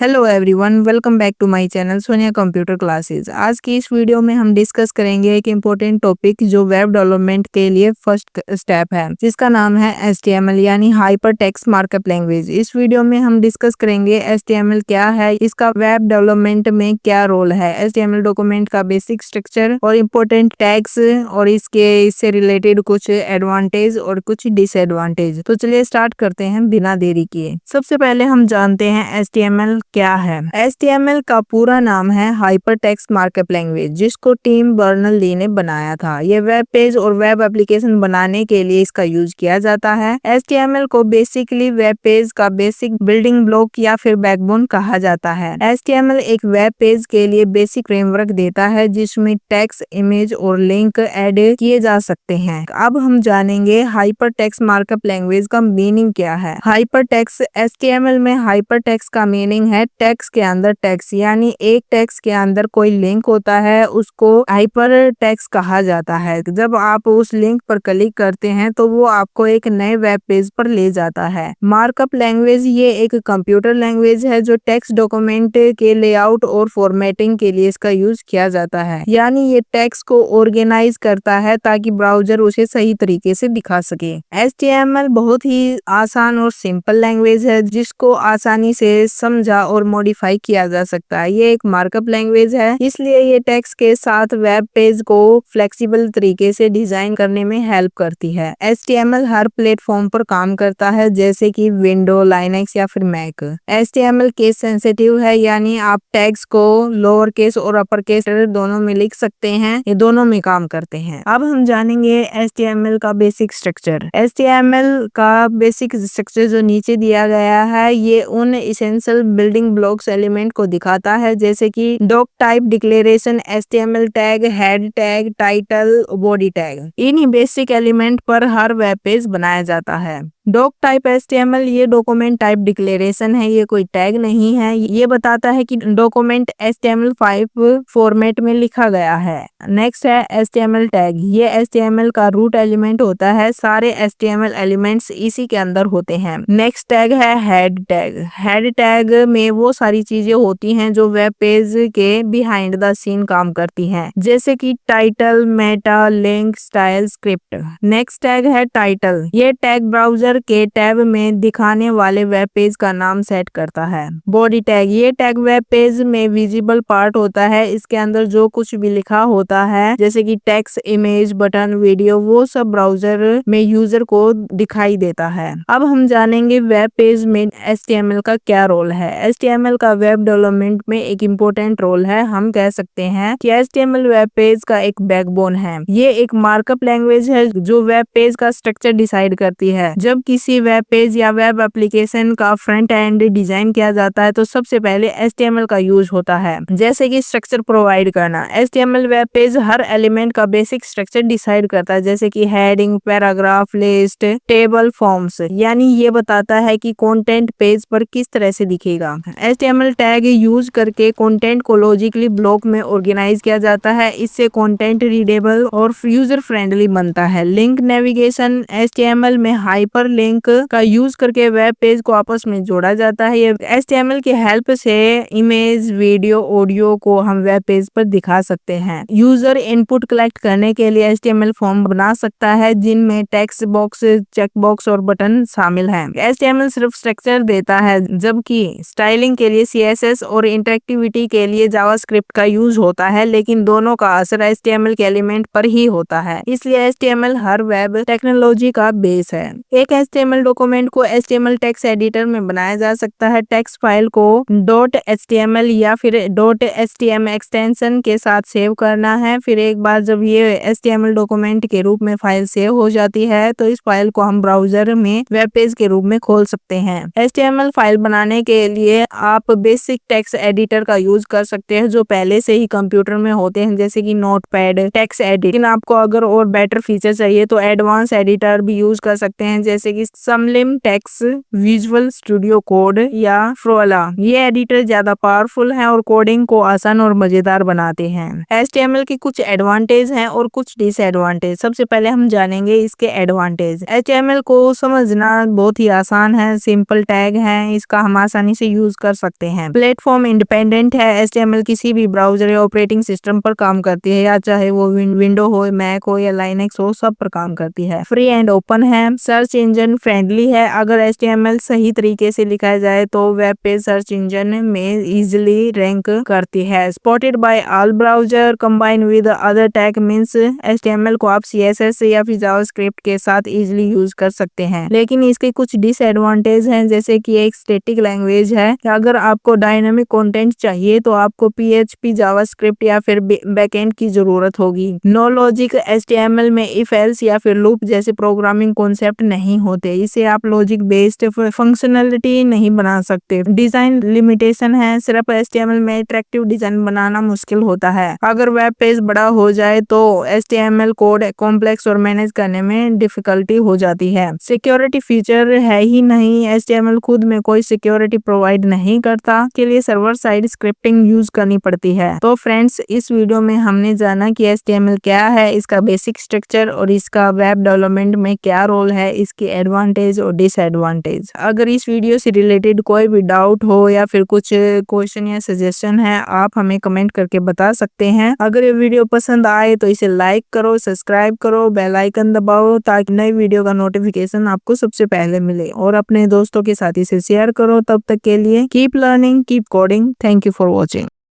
Hello everyone, welcome back to my channel Sonia computer classes. आज की इस वीडियो में हम डिस्कस करेंगे एक इम्पोर्टेंट टॉपिक जो वेब डेवलपमेंट के लिए फर्स्ट स्टेप है, जिसका नाम है HTML यानी हाइपर टेक्स्ट मार्कअप लैंग्वेज। इस वीडियो में हम डिस्कस करेंगे HTML क्या है, इसका वेब डेवलपमेंट में क्या रोल है, HTML डॉक्यूमेंट का बेसिक स्ट्रक्चर और इम्पोर्टेंट टैग्स और इससे रिलेटेड कुछ एडवांटेज और कुछ डिसएडवांटेज। तो चलिए स्टार्ट करते हैं बिना देरी किए। सबसे पहले हम जानते हैं HTML क्या है। HTML का पूरा नाम है हाइपर टेक्स्ट मार्कअप लैंग्वेज, जिसको टिम बर्नर्स-ली ने बनाया था। ये वेब पेज और वेब एप्लीकेशन बनाने के लिए इसका यूज किया जाता है। HTML को बेसिकली वेब पेज का बेसिक बिल्डिंग ब्लॉक या फिर बैकबोन कहा जाता है। HTML एक वेब पेज के लिए बेसिक फ्रेमवर्क देता है, जिसमें टेक्स्ट, इमेज और लिंक ऐड किए जा सकते हैं। अब हम जानेंगे हाइपर टेक्स्ट मार्कअप लैंग्वेज का मीनिंग क्या है। हाइपर टेक्स्ट HTML में हाइपर टेक्स्ट का मीनिंग है टेक्स्ट के अंदर टेक्स्ट, यानी एक टेक्स्ट के अंदर कोई लिंक होता है, उसको हाइपर टेक्स्ट कहा जाता है। जब आप उस लिंक पर क्लिक करते हैं तो वो आपको एक नए वेब पेज पर ले जाता है। मार्कअप लैंग्वेज ये एक कंप्यूटर लैंग्वेज है जो टेक्स्ट डॉक्यूमेंट के लेआउट और फॉर्मेटिंग के लिए इसका यूज किया जाता है, यानी ये टेक्स्ट को ऑर्गेनाइज करता है ताकि ब्राउजर उसे सही तरीके से दिखा सके। HTML बहुत ही आसान और सिंपल लैंग्वेज है, जिसको आसानी से समझा और मॉडिफाई किया जा सकता है। ये एक मार्कअप लैंग्वेज है, इसलिए ये टेक्स्ट के साथ वेब पेज को फ्लेक्सिबल तरीके से डिजाइन करने में हेल्प करती है। HTML हर प्लेटफॉर्म पर काम करता है, जैसे कि विंडो, लाइनक्स या फिर मैक। HTML केस सेंसिटिव है, यानी आप टैग्स को लोअर केस और अपर केस दोनों में लिख सकते हैं, ये दोनों में काम करते हैं। अब हम जानेंगे HTML का बेसिक स्ट्रक्चर। HTML का बेसिक स्ट्रक्चर जो नीचे दिया गया है, ये उन इसेंशियल बिल्डिंग ब्लॉक्स एलिमेंट को दिखाता है, जैसे कि doctype declaration, HTML tag, head tag, title, body tag. इन्हीं बेसिक एलिमेंट पर हर वेब पेज बनाया जाता है। डॉक टाइप HTML ये डॉक्यूमेंट टाइप डिक्लेरेशन है, ये कोई टैग नहीं है। ये बताता है कि डॉक्यूमेंट HTML5 फॉर्मेट में लिखा गया है। नेक्स्ट है HTML टैग, ये HTML का रूट एलिमेंट होता है, सारे HTML एलिमेंट्स इसी के अंदर होते हैं। नेक्स्ट टैग है हेड टैग। हेड टैग में वो सारी चीजें होती हैं जो वेब पेज के बिहाइंड द सीन काम करती हैं, जैसे कि title, Meta, link, style, script. Next tag है टाइटल, ये टैग ब्राउजर के टैब में दिखाने वाले वेब पेज का नाम सेट करता है। बॉडी टैग, ये टैग वेब पेज में विजिबल पार्ट होता है, इसके अंदर जो कुछ भी लिखा होता है, जैसे कि टेक्स्ट, इमेज, बटन, वीडियो, वो सब ब्राउजर में यूजर को दिखाई देता है। अब हम जानेंगे वेब पेज में HTML का क्या रोल है। HTML का वेब डेवलपमेंट में एक इम्पोर्टेंट रोल है। हम कह सकते हैं कि HTML वेब पेज का एक बैकबोन है। ये एक मार्कअप लैंग्वेज है जो वेब पेज का स्ट्रक्चर डिसाइड करती है। जब किसी वेब पेज या वेब एप्लीकेशन का फ्रंट एंड डिजाइन किया जाता है तो सबसे पहले HTML का यूज होता है, जैसे कि स्ट्रक्चर प्रोवाइड करना। HTML वेब पेज हर एलिमेंट का बेसिक स्ट्रक्चर डिसाइड करता है, जैसे कि heading, paragraph, list, table, forms, यानी ये बताता है कि कंटेंट पेज पर किस तरह से दिखेगा। HTML टैग यूज करके कंटेंट को लॉजिकली ब्लॉक में ऑर्गेनाइज किया जाता है, इससे कंटेंट रीडेबल और यूजर फ्रेंडली बनता है। लिंक नेविगेशन, HTML में हाइपर लिंक का यूज करके वेब पेज को आपस में जोड़ा जाता है। ये HTML की हेल्प से इमेज, वीडियो, ऑडियो को हम वेब पेज पर दिखा सकते हैं। यूजर इनपुट कलेक्ट करने के लिए HTML फॉर्म बना सकता है, जिनमें टेक्स्ट बॉक्स, चेक बॉक्स और बटन शामिल हैं। HTML सिर्फ स्ट्रक्चर देता है, जबकि स्टाइलिंग के लिए CSS और इंटरेक्टिविटी के लिए जावास्क्रिप्ट का यूज होता है, लेकिन दोनों का असर HTML के एलिमेंट पर ही होता है। इसलिए HTML हर वेब टेक्नोलॉजी का बेस है। एक HTML डॉक्यूमेंट को HTML टेक्स्ट एडिटर में बनाया जा सकता है। टेक्स्ट फाइल को .html या फिर .htm एक्सटेंशन के साथ सेव करना है। फिर एक बार जब ये HTML डॉक्यूमेंट के रूप में फाइल सेव हो जाती है तो इस फाइल को हम ब्राउजर में वेब पेज के रूप में खोल सकते हैं। HTML फाइल बनाने के लिए आप बेसिक टेक्स्ट एडिटर का यूज कर सकते हैं, जो पहले से ही कंप्यूटर में होते हैं, जैसे कि नोटपैड, टेक्स्ट एडिट। लेकिन आपको अगर और बेटर फीचर चाहिए तो एडवांस एडिटर भी यूज कर सकते हैं, जैसे कि समलिम टेक्स्ट, विजुअल स्टूडियो कोड या फ्रोला। ये एडिटर ज्यादा पावरफुल हैं और कोडिंग को आसान और मजेदार बनाते हैं। HTML के कुछ एडवांटेज हैं और कुछ डिसएडवांटेज। सबसे पहले हम जानेंगे इसके एडवांटेज। HTML को समझना बहुत ही आसान है, सिंपल टैग है, इसका हम आसानी से यूज यूज कर सकते हैं। प्लेटफॉर्म इंडिपेंडेंट है। HTML किसी भी ब्राउजर या ऑपरेटिंग सिस्टम पर काम करती है, या चाहे वो विंडो हो, मैक हो या लाइनेक्स हो, सब पर काम करती है। फ्री एंड ओपन है। सर्च इंजन फ्रेंडली है। अगर HTML सही तरीके से लिखा जाए तो वेब पेज सर्च इंजन में इजिली रैंक करती है। Spotted by all browser combine with other tag means HTML को आप CSS या फिर जावास्क्रिप्ट के साथ इजिली यूज कर सकते हैं। लेकिन इसके कुछ डिसएडवांटेज हैं, जैसे कि एक स्टैटिक लैंग्वेज है। अगर आपको डायनामिक कंटेंट चाहिए तो आपको PHP, जावास्क्रिप्ट या फिर बैकएंड की जरूरत होगी। No logic. HTML में इफ एल्स या फिर लूप जैसे प्रोग्रामिंग कॉन्सेप्ट नहीं होते। इसे आप लॉजिक बेस्ड फंक्शनलिटी नहीं बना सकते। डिजाइन लिमिटेशन है। सिर्फ HTML में अट्रैक्टिव डिजाइन बनाना मुश्किल होता है। अगर वेब पेज बड़ा हो जाए तो HTML कोड कॉम्प्लेक्स और मैनेज करने में डिफिकल्टी हो जाती है। सिक्योरिटी फीचर है ही नहीं। HTML खुद में कोई सिक्योरिटी प्रोवाइड नहीं करता, के लिए सर्वर साइड स्क्रिप्टिंग यूज करनी पड़ती है। तो फ्रेंड्स, इस वीडियो में हमने जाना कि HTML क्या है, इसका बेसिक स्ट्रक्चर और इसका वेब डेवलपमेंट में क्या रोल है, इसके एडवांटेज और डिसएडवांटेज। अगर इस वीडियो से रिलेटेड कोई भी डाउट हो या फिर कुछ क्वेश्चन या सजेशन है, आप हमें कमेंट करके बता सकते हैं। अगर ये वीडियो पसंद आए तो इसे लाइक करो, सब्सक्राइब करो, बेल आइकन दबाओ ताकि नई वीडियो का नोटिफिकेशन आपको सबसे पहले मिले, और अपने दोस्तों के साथ इसे शेयर करो। तब तक के लिए keep learning, keep coding. Thank you for watching.